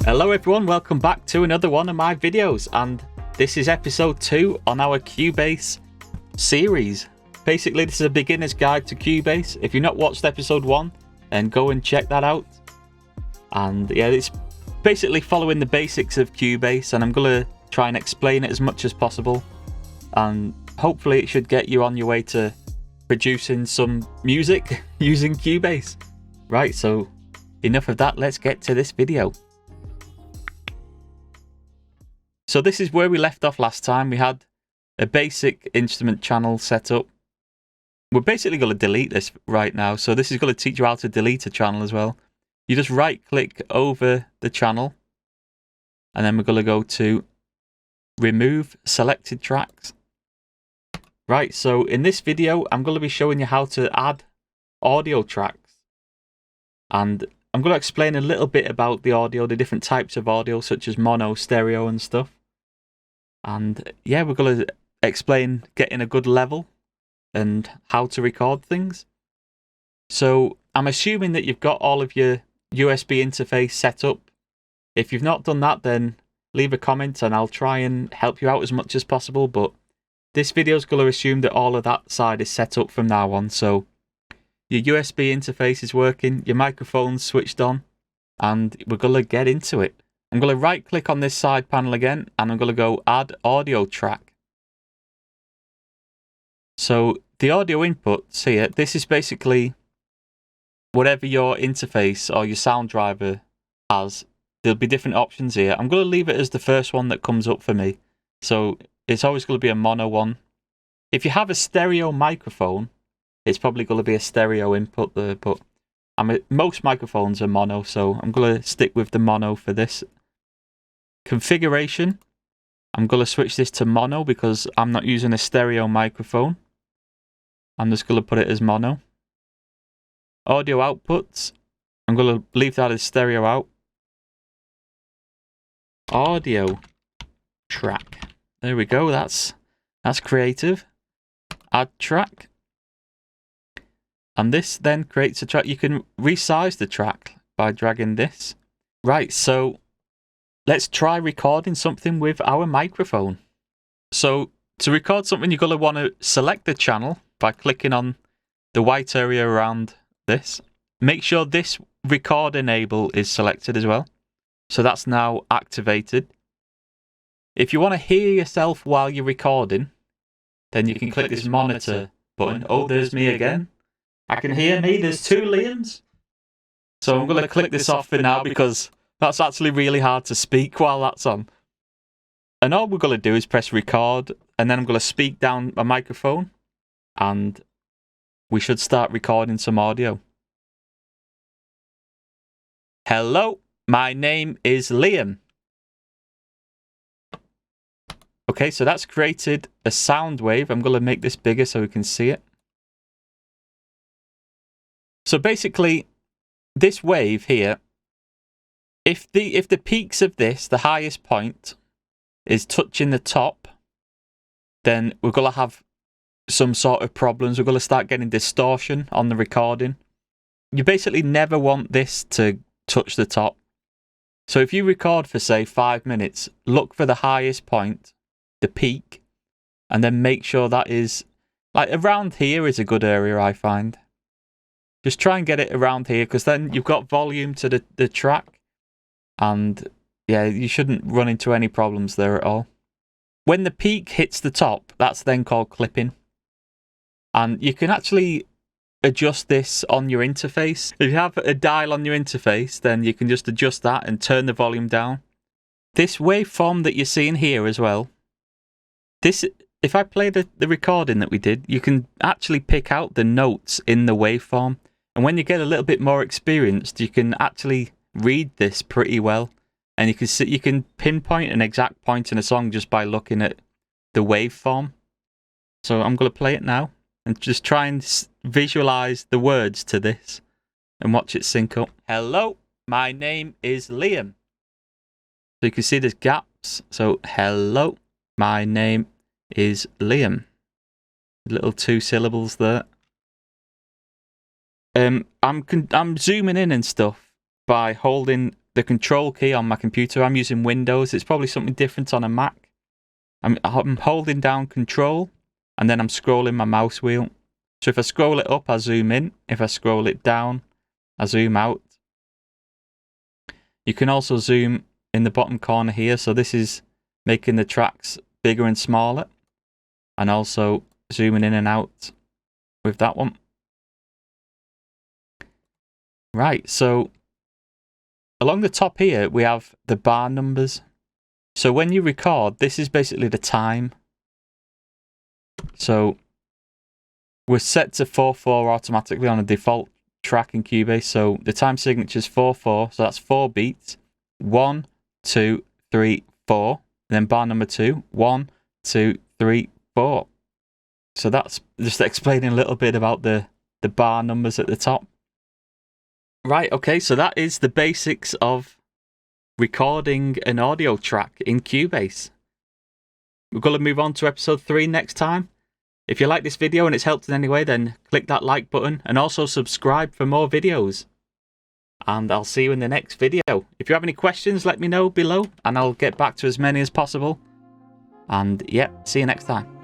Hello everyone, welcome back to another one of my videos, and this is episode 2 on our Cubase series. Basically, this is a beginner's guide to Cubase. If you've not watched episode 1, then go and check that out. And yeah, it's basically following the basics of Cubase, and I'm going to try and explain it as much as possible. And hopefully it should get you on your way to producing some music using Cubase. Right, so enough of that, let's get to this video. So this is where we left off last time. We had a basic instrument channel set up. We're basically going to delete this right now. So this is going to teach you how to delete a channel as well. You just right click over the channel. And then we're going to go to remove selected tracks. Right, so in this video, I'm going to be showing you how to add audio tracks. And I'm going to explain a little bit about the audio, the different types of audio, such as mono, stereo and stuff. And yeah, we're going to explain getting a good level and how to record things. So I'm assuming that you've got all of your USB interface set up. If you've not done that, then leave a comment and I'll try and help you out as much as possible. But this video is going to assume that all of that side is set up from now on. So your USB interface is working, your microphone's switched on, and we're going to get into it. I'm going to right click on this side panel again, and I'm going to go add audio track. So the audio inputs here, this is basically whatever your interface or your sound driver has. There'll be different options here. I'm going to leave it as the first one that comes up for me. So it's always going to be a mono one. If you have a stereo microphone, it's probably going to be a stereo input there, but most microphones are mono, so I'm going to stick with the mono for this. Configuration, I'm going to switch this to mono because I'm not using a stereo microphone. I'm just going to put it as mono. Audio outputs, I'm going to leave that as stereo out. Audio track, there we go, that's creative. Add track. And this then creates a track. You can resize the track by dragging this. Right, so let's try recording something with our microphone. So to record something, you're going to want to select the channel by clicking on the white area around this. Make sure this record enable is selected as well. So that's now activated. If you want to hear yourself while you're recording, then you can click this monitor button. Oh, there's me again. I can hear me, there's 2 Liams. So I'm going to click this off for now because that's actually really hard to speak while that's on. And all we're going to do is press record, and then I'm going to speak down my microphone, and we should start recording some audio. Hello, my name is Liam. Okay, so that's created a sound wave. I'm going to make this bigger so we can see it. So basically, this wave here, if the peaks of this, the highest point, is touching the top, then we're going to have some sort of problems. We're going to start getting distortion on the recording. You basically never want this to touch the top. So if you record for, say, 5 minutes, look for the highest point, the peak, and then make sure that is, like, around here is a good area, I find. Just try and get it around here, because then you've got volume to the track. And yeah, you shouldn't run into any problems there at all. When the peak hits the top, that's then called clipping. And you can actually adjust this on your interface. If you have a dial on your interface, then you can just adjust that and turn the volume down. This waveform that you're seeing here as well, if I play the recording that we did, you can actually pick out the notes in the waveform. And when you get a little bit more experienced, you can actually read this pretty well. And you can see, you can pinpoint an exact point in a song just by looking at the waveform. So I'm going to play it now and just try and visualize the words to this and watch it sync up. Hello, my name is Liam. So you can see there's gaps. So hello, my name is Liam. Little 2 syllables there. I'm zooming in and stuff by holding the control key on my computer. I'm using Windows. It's probably something different on a Mac. I'm holding down control and then I'm scrolling my mouse wheel. So if I scroll it up, I zoom in. If I scroll it down, I zoom out. You can also zoom in the bottom corner here. So this is making the tracks bigger and smaller. And also zooming in and out with that one. Right, so along the top here, we have the bar numbers. So when you record, this is basically the time. So we're set to 4/4 automatically on a default track in Cubase. So the time signature is 4/4, so that's 4 beats. 1, 2, 3, 4. And then bar number 2, 1, 2, 3, 4. So that's just explaining a little bit about the bar numbers at the top. Right, okay, so that is the basics of recording an audio track in Cubase. We're going to move on to episode 3 next time. If you like this video and it's helped in any way, then click that like button and also subscribe for more videos. And I'll see you in the next video. If you have any questions, let me know below and I'll get back to as many as possible. And yeah, see you next time.